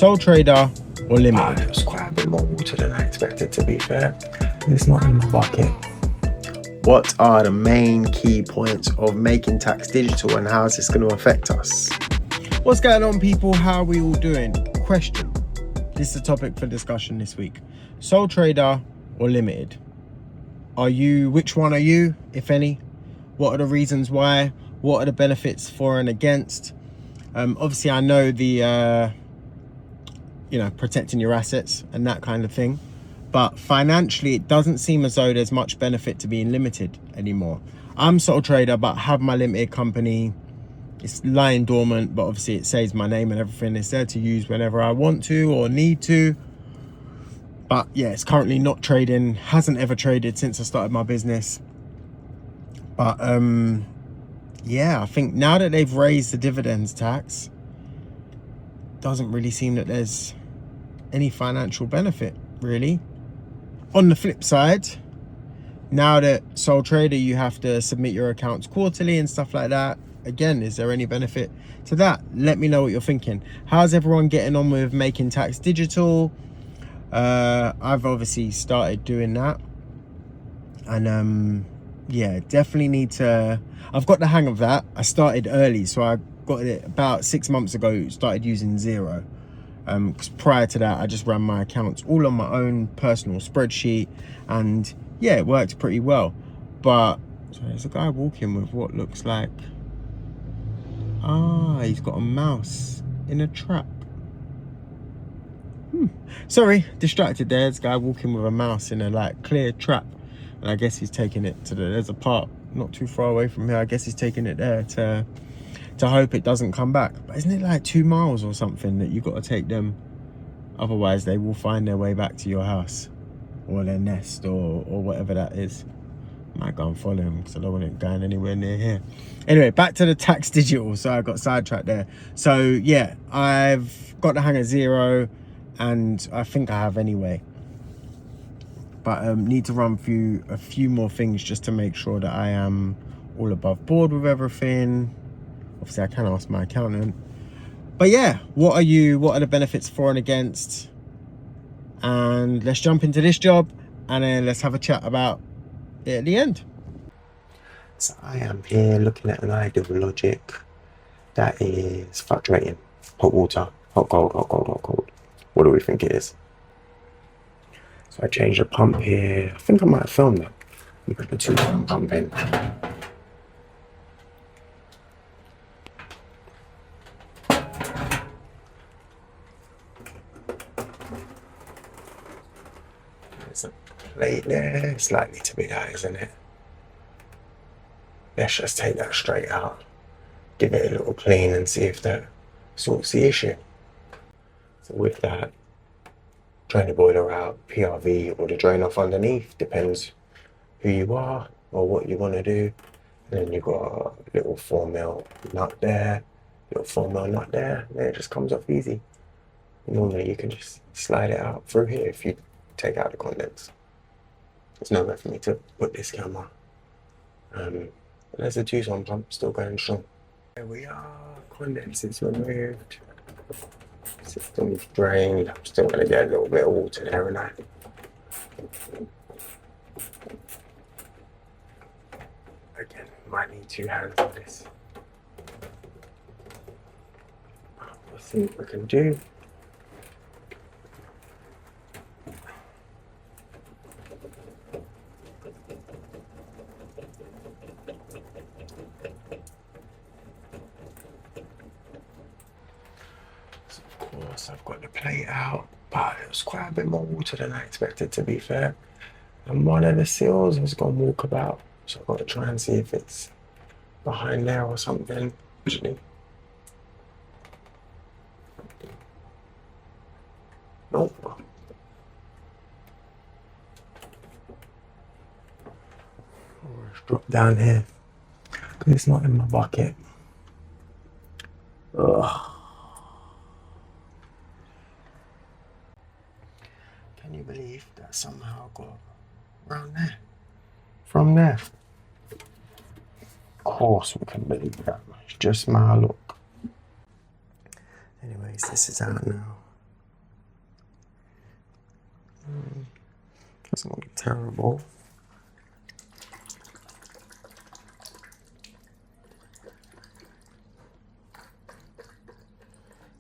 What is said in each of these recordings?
Sole trader or limited? It was quite a bit more water than I expected, to be fair. It's not in my bucket. What are the main key points of making tax digital and how is this going to affect us? What's going on, people? How are we all doing? Question. This is the topic for discussion this week. Sole trader or limited? Which one are you, if any? What are the reasons why? What are the benefits for and against? Obviously, I know the, protecting your assets and that kind of thing. But financially, it doesn't seem as though there's much benefit to being limited anymore. I'm sole trader, but have my limited company. It's lying dormant, but obviously it saves my name and everything. It's there to use whenever I want to or need to. But yeah, it's currently not trading. Hasn't ever traded since I started my business. But yeah, I think now that they've raised the dividends tax, doesn't really seem that there's any financial benefit, really. On the flip side, now that sole trader, you have to submit your accounts quarterly and stuff like that. Again, is there any benefit to that? Let me know what you're thinking. How's everyone getting on with making tax digital? I've obviously started doing that. And yeah, definitely need to... I've got the hang of that. I started early, so I got it about 6 months ago, started using Xero. Because prior to that, I just ran my accounts all on my own personal spreadsheet, and yeah, it worked pretty well. But so there's a guy walking with what looks like, he's got a mouse in a trap. Sorry, distracted there. There's a guy walking with a mouse in a clear trap, and I guess he's taking it to there's a park not too far away from here. I guess he's taking it there to hope it doesn't come back. But isn't it like 2 miles or something that you've got to take them? Otherwise they will find their way back to your house or their nest or whatever that is. I might go and follow him because I don't want it going anywhere near here. Anyway, back to the tax digital. So I got sidetracked there. So yeah, I've got the hang of Xero, and I think I have anyway. But need to run through a few more things just to make sure that I am all above board with everything. Obviously, I can ask my accountant. But yeah, what are the benefits for and against? And let's jump into this job, and then let's have a chat about it at the end. So I am here looking at an ideal logic that is fluctuating. Hot water, hot cold, hot cold, hot cold. What do we think it is? So I changed the pump here. I think I might have filmed that. You put the 2-ton pump in. There's a plate there. It's likely to be that, isn't it? Let's just take that straight out. Give it a little clean and see if that sorts the issue. So with that, drain the boiler out, PRV or the drain off underneath, depends who you are or what you want to do. And then you've got a little 4mm nut there, little 4mm nut there, and it just comes off easy. Normally you can just slide it out through here if you take out the contents. There's nowhere for me to put this camera. There's a 2-ton pump still going strong. There we are, condenses removed. System's drained. I'm still going to get a little bit of water there, and I. Again, might need 2 hands on this. Let's see what we can do. I've got the plate out, but it was quite a bit more water than I expected, to be fair. And one of the seals has gone walkabout, so I've got to try and see if it's behind there or something. Actually, nope. Let's drop down here because it's not in my bucket. Ugh. Can you believe that somehow got around there? From there. Of course we can believe that. It's just my luck. Anyways, this is out now. Doesn't look terrible.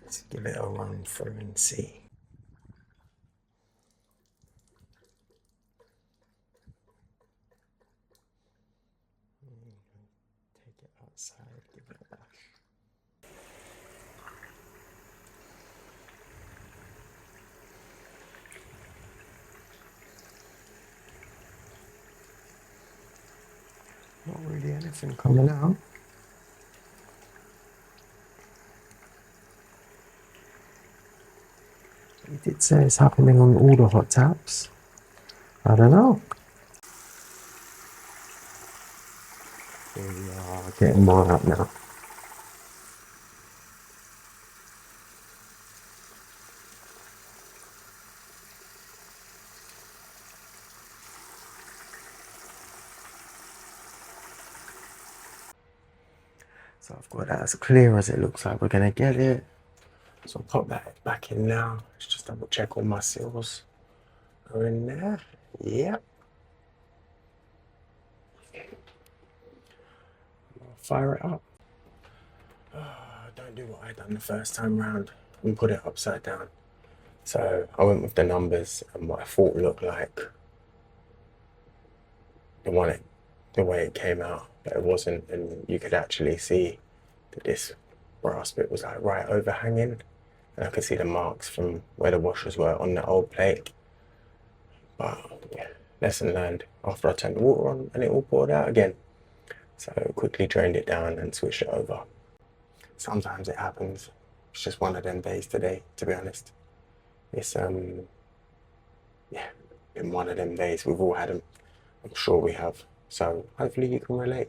Let's give it a run through and see. Take it outside, give it a bash. Not really anything coming out. He did say it's happening on all the hot taps. I don't know. Here we are getting more out now. So I've got that as clear as it looks like we're gonna get it. So I'll pop that back in now. Let's just double check all my seals are in there. Yep. I'll fire it up. Don't do what I done the first time round and put it upside down. So I went with the numbers and what I thought looked like the way it came out, but it wasn't, and you could actually see that this brass bit was like right overhanging, and I could see the marks from where the washers were on the old plate. But yeah, lesson learned after I turned the water on and it all poured out again. So quickly drained it down and switched it over. Sometimes it happens. It's just one of them days today, to be honest. It's yeah, been one of them days. We've all had them. I'm sure we have. So hopefully you can relate.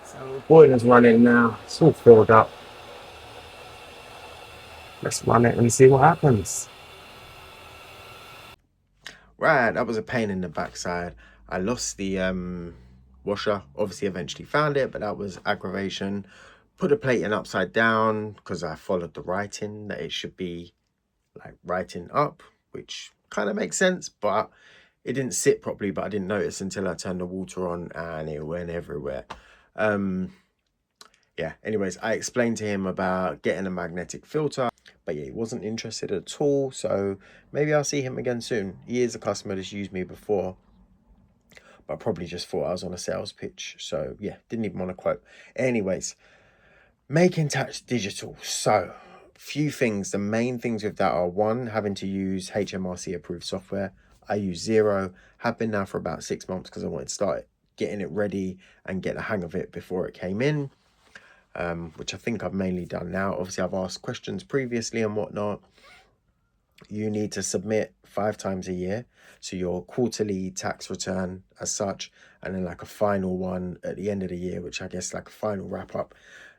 So boiler's running now. It's all filled up. Let's run it and see what happens. Right, that was a pain in the backside. I lost the washer. Obviously, eventually found it, but that was aggravation. Put the plating upside down because I followed the writing that it should be like writing up, which kind of makes sense, but it didn't sit properly. But I didn't notice until I turned the water on and it went everywhere. Yeah, anyways, I explained to him about getting a magnetic filter, but yeah, he wasn't interested at all. So maybe I'll see him again soon. He is a customer that's used me before, but probably just thought I was on a sales pitch. So yeah, didn't even want to quote. Anyways, making tax digital. So few things. The main things with that are one, having to use HMRC approved software. I use Zero, have been now for about 6 months because I wanted to start getting it ready and get the hang of it before it came in. Which I think I've mainly done now. Obviously, I've asked questions previously and whatnot. You need to submit 5 times a year. So your quarterly tax return as such, and then like a final one at the end of the year, which I guess like a final wrap up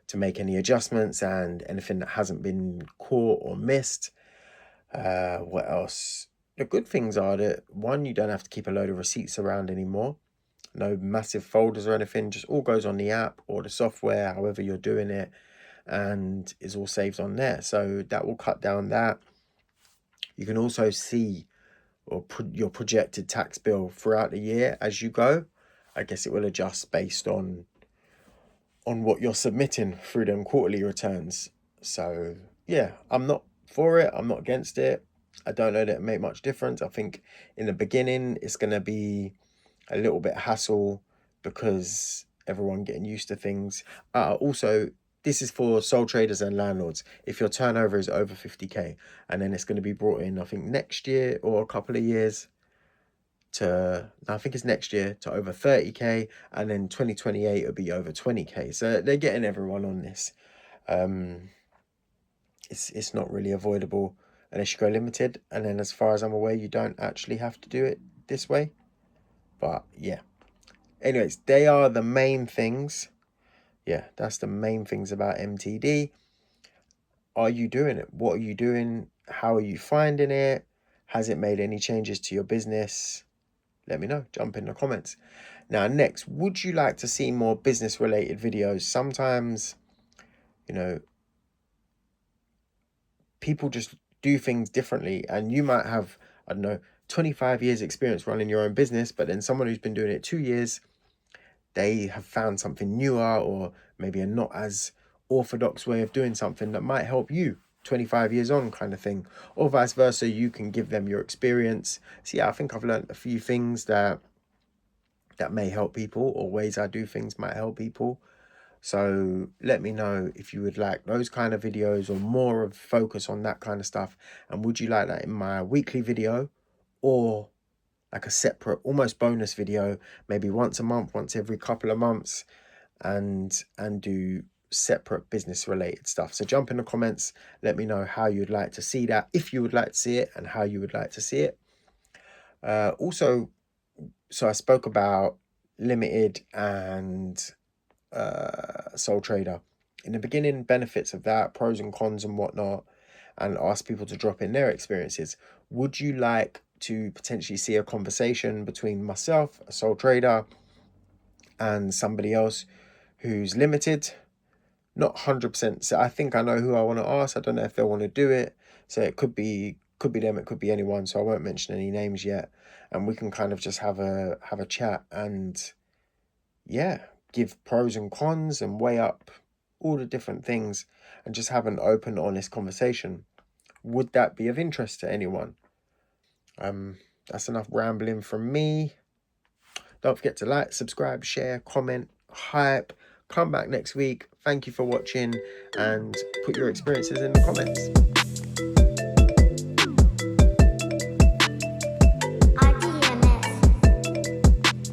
to make any adjustments and anything that hasn't been caught or missed. What else? The good things are that one, you don't have to keep a load of receipts around anymore. No massive folders or anything, just all goes on the app or the software, however you're doing it, and is all saved on there. So that will cut down that. You can also see or put your projected tax bill throughout the year as you go. I guess it will adjust based on what you're submitting through them quarterly returns. So yeah, I'm not for it, I'm not against it. I don't know that it make much difference. I think in the beginning it's going to be a little bit hassle because everyone getting used to things. Also, this is for sole traders and landlords. If your turnover is over 50k, and then it's going to be brought in, I think next year or a couple of years to, I think it's next year to over 30k, and then 2028 it'll be over 20k. So they're getting everyone on this. It's not really avoidable unless you go limited, and then as far as I'm aware, you don't actually have to do it this way. But yeah. Anyways, they are the main things. Yeah, that's the main things about MTD. Are you doing it? What are you doing? How are you finding it? Has it made any changes to your business? Let me know. Jump in the comments. Now, next, would you like to see more business related videos? Sometimes, you know, people just do things differently, and you might have I don't know, 25 years experience running your own business, but then someone who's been doing it 2 years, they have found something newer or maybe a not as orthodox way of doing something that might help you 25 years on, kind of thing, or vice versa. You can give them your experience. So yeah, I think I've learned a few things that may help people, or ways I do things might help people. So let me know if you would like those kind of videos or more of focus on that kind of stuff, and would you like that in my weekly video, or like a separate almost bonus video, maybe once a month, once every couple of months, and do separate business related stuff. So jump in the comments, let me know how you'd like to see that, if you would like to see it, and how you would like to see it. Also, so I spoke about limited and sole trader in the beginning, benefits of that, pros and cons and whatnot, and ask people to drop in their experiences. Would you like to potentially see a conversation between myself, a sole trader, and somebody else who's limited? Not 100%. So I think I know who I want to ask. I don't know if they want to do it. So it could be them, it could be anyone. So I won't mention any names yet. And we can kind of just have a chat and yeah, give pros and cons and weigh up all the different things and just have an open, honest conversation. Would that be of interest to anyone? That's enough rambling from me. Don't forget to like, subscribe, share, comment, hype. Come back next week. Thank you for watching, and put your experiences in the comments.